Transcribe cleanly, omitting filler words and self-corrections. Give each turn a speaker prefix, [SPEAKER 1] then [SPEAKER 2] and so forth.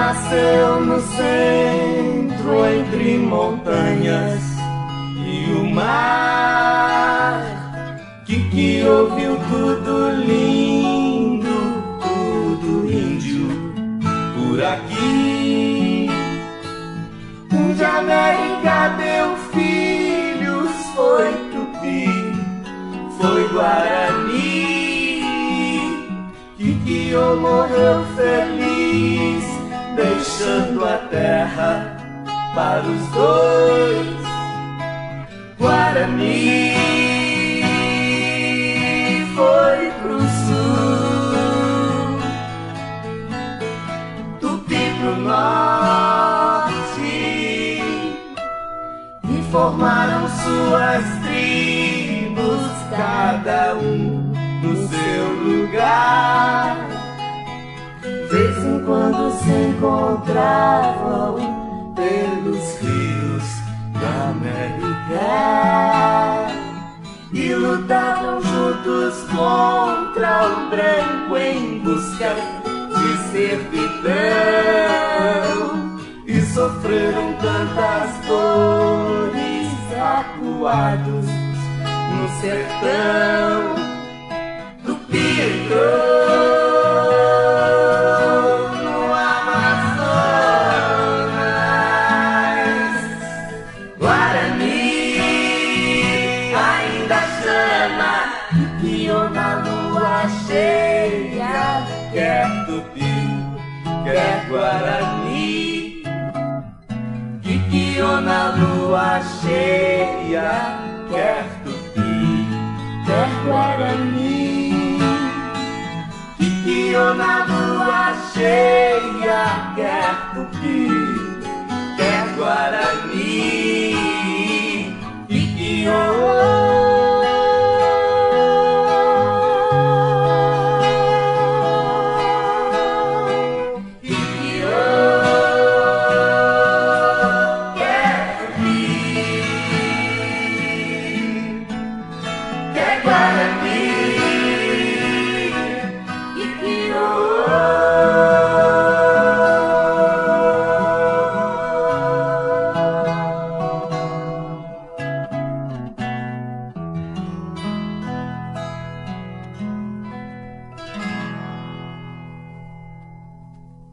[SPEAKER 1] nasceu no centro, entre montanhas e o mar. Que ouviu tudo lindo, tudo índio por aqui. De América deu filhos, foi Tupi, foi Guarani. Que morreu feliz, deixando a terra para os dois. Guarani foi pro sul, Tupi pro norte, e formaram suas tribos, cada um no seu lugar. De vez em quando se encontravam pelos rios da América e lutavam juntos contra o branco em busca de servidão, e sofreram tantas dores acuados no sertão. Tupi entrou no Amazonas, Guarani ainda chama, guiou na lua cheia, quer Tupi, quer Guarani. Que guiou na lua cheia, quer Tupi, quer Guarani. Que na lua cheia, quer Tupi, quer Guarani.